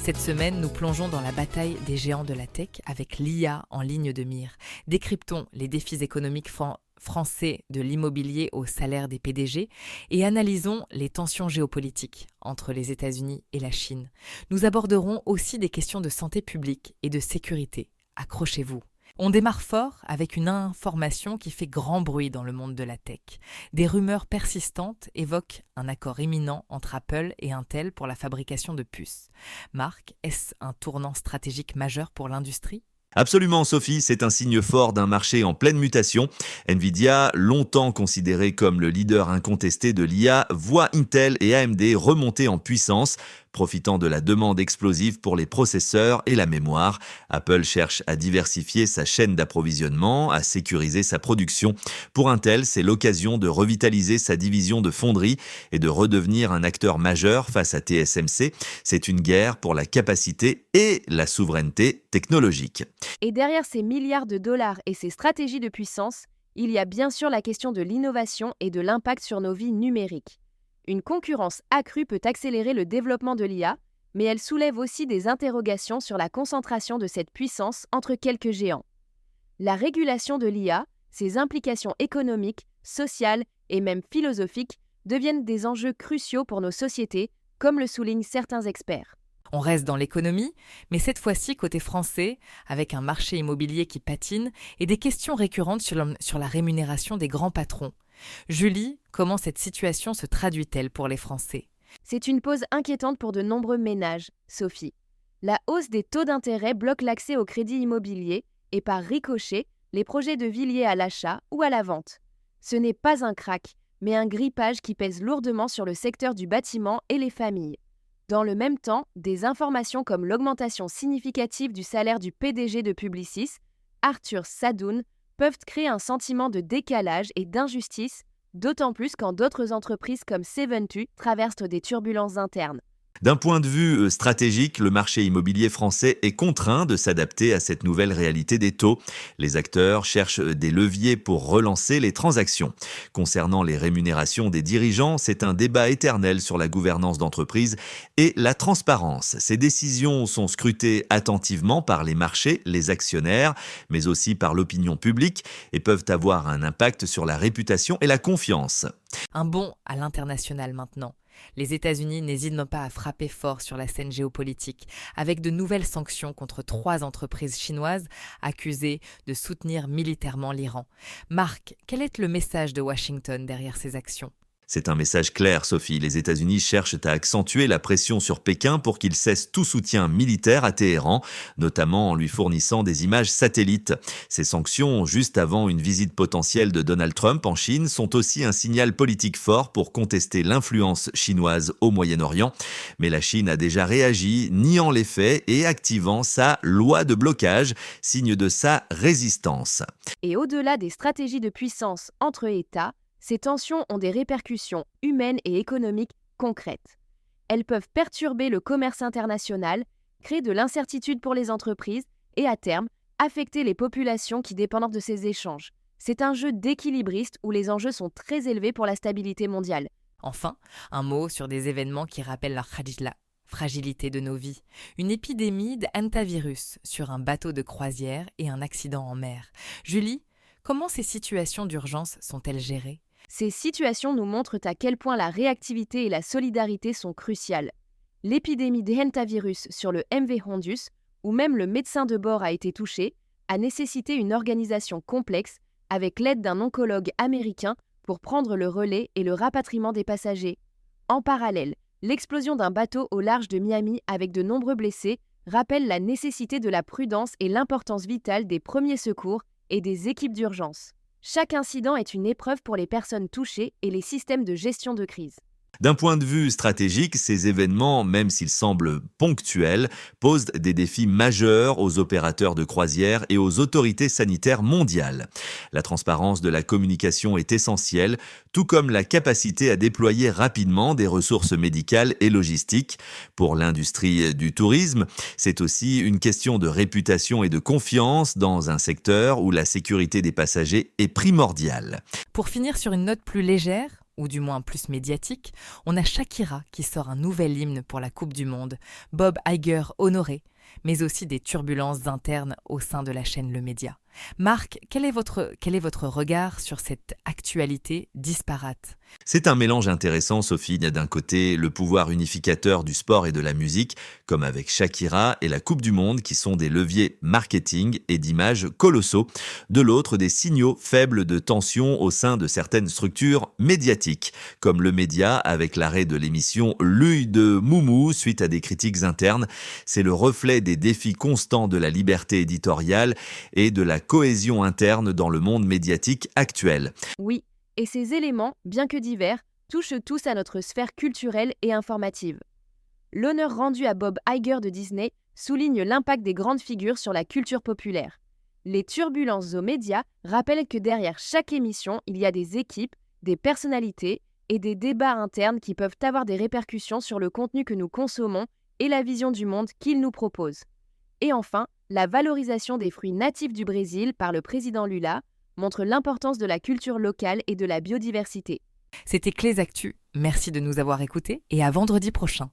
Cette semaine, nous plongeons dans la bataille des géants de la tech avec l'IA en ligne de mire. Décryptons les défis économiques français de l'immobilier au salaire des PDG et analysons les tensions géopolitiques entre les États-Unis et la Chine. Nous aborderons aussi des questions de santé publique et de sécurité. Accrochez-vous. On démarre fort avec une information qui fait grand bruit dans le monde de la tech. Des rumeurs persistantes évoquent un accord imminent entre Apple et Intel pour la fabrication de puces. Marc, est-ce un tournant stratégique majeur pour l'industrie ? Absolument Sophie, c'est un signe fort d'un marché en pleine mutation. Nvidia, longtemps considéré comme le leader incontesté de l'IA, voit Intel et AMD remonter en puissance, profitant de la demande explosive pour les processeurs et la mémoire. Apple cherche à diversifier sa chaîne d'approvisionnement, à sécuriser sa production. Pour Intel, c'est l'occasion de revitaliser sa division de fonderie et de redevenir un acteur majeur face à TSMC. C'est une guerre pour la capacité et la souveraineté technologique. Et derrière ces milliards de dollars et ces stratégies de puissance, il y a bien sûr la question de l'innovation et de l'impact sur nos vies numériques. Une concurrence accrue peut accélérer le développement de l'IA, mais elle soulève aussi des interrogations sur la concentration de cette puissance entre quelques géants. La régulation de l'IA, ses implications économiques, sociales et même philosophiques deviennent des enjeux cruciaux pour nos sociétés, comme le soulignent certains experts. On reste dans l'économie, mais cette fois-ci côté français, avec un marché immobilier qui patine et des questions récurrentes sur la rémunération des grands patrons. Julie, comment cette situation se traduit-elle pour les Français ? C'est une pause inquiétante pour de nombreux ménages, Sophie. La hausse des taux d'intérêt bloque l'accès au crédit immobilier et par ricochet, les projets de vie liés à l'achat ou à la vente. Ce n'est pas un krach, mais un grippage qui pèse lourdement sur le secteur du bâtiment et les familles. Dans le même temps, des informations comme l'augmentation significative du salaire du PDG de Publicis, Arthur Sadoun, peuvent créer un sentiment de décalage et d'injustice, d'autant plus quand d'autres entreprises comme 72 traversent des turbulences internes. D'un point de vue stratégique, le marché immobilier français est contraint de s'adapter à cette nouvelle réalité des taux. Les acteurs cherchent des leviers pour relancer les transactions. Concernant les rémunérations des dirigeants, c'est un débat éternel sur la gouvernance d'entreprise et la transparence. Ces décisions sont scrutées attentivement par les marchés, les actionnaires, mais aussi par l'opinion publique et peuvent avoir un impact sur la réputation et la confiance. Un bond à l'international maintenant. Les États-Unis n'hésitent pas à frapper fort sur la scène géopolitique, avec de nouvelles sanctions contre 3 entreprises chinoises accusées de soutenir militairement l'Iran. Marc, quel est le message de Washington derrière ces actions ? C'est un message clair, Sophie. Les États-Unis cherchent à accentuer la pression sur Pékin pour qu'il cesse tout soutien militaire à Téhéran, notamment en lui fournissant des images satellites. Ces sanctions, juste avant une visite potentielle de Donald Trump en Chine, sont aussi un signal politique fort pour contester l'influence chinoise au Moyen-Orient. Mais la Chine a déjà réagi, niant les faits et activant sa loi de blocage, signe de sa résistance. Et au-delà des stratégies de puissance entre États, ces tensions ont des répercussions humaines et économiques concrètes. Elles peuvent perturber le commerce international, créer de l'incertitude pour les entreprises et, à terme, affecter les populations qui dépendent de ces échanges. C'est un jeu d'équilibriste où les enjeux sont très élevés pour la stabilité mondiale. Enfin, un mot sur des événements qui rappellent la fragilité de nos vies. Une épidémie d'hantavirus sur un bateau de croisière et un accident en mer. Julie, comment ces situations d'urgence sont-elles gérées ? Ces situations nous montrent à quel point la réactivité et la solidarité sont cruciales. L'épidémie d'hantavirus sur le MV Hondus, où même le médecin de bord a été touché, a nécessité une organisation complexe avec l'aide d'un oncologue américain pour prendre le relais et le rapatriement des passagers. En parallèle, l'explosion d'un bateau au large de Miami avec de nombreux blessés rappelle la nécessité de la prudence et l'importance vitale des premiers secours et des équipes d'urgence. Chaque incident est une épreuve pour les personnes touchées et les systèmes de gestion de crise. D'un point de vue stratégique, ces événements, même s'ils semblent ponctuels, posent des défis majeurs aux opérateurs de croisière et aux autorités sanitaires mondiales. La transparence de la communication est essentielle, tout comme la capacité à déployer rapidement des ressources médicales et logistiques. Pour l'industrie du tourisme, c'est aussi une question de réputation et de confiance dans un secteur où la sécurité des passagers est primordiale. Pour finir sur une note plus légère, ou du moins plus médiatique, on a Shakira qui sort un nouvel hymne pour la Coupe du Monde, Bob Iger honoré, mais aussi des turbulences internes au sein de la chaîne Le Média. Marc, quel est votre regard sur cette actualité disparate ? C'est un mélange intéressant, Sophie. Il y a d'un côté le pouvoir unificateur du sport et de la musique, comme avec Shakira et la Coupe du Monde, qui sont des leviers marketing et d'image colossaux. De l'autre, des signaux faibles de tension au sein de certaines structures médiatiques, comme le Média avec l'arrêt de l'émission L'œil de Moumou suite à des critiques internes. C'est le reflet des défis constants de la liberté éditoriale et de la cohésion interne dans le monde médiatique actuel. Oui, et ces éléments, bien que divers, touchent tous à notre sphère culturelle et informative. L'honneur rendu à Bob Iger de Disney souligne l'impact des grandes figures sur la culture populaire. Les turbulences aux médias rappellent que derrière chaque émission, il y a des équipes, des personnalités et des débats internes qui peuvent avoir des répercussions sur le contenu que nous consommons et la vision du monde qu'ils nous proposent. Et enfin, la valorisation des fruits natifs du Brésil par le président Lula montre l'importance de la culture locale et de la biodiversité. C'était Clés Actu, merci de nous avoir écoutés et à vendredi prochain.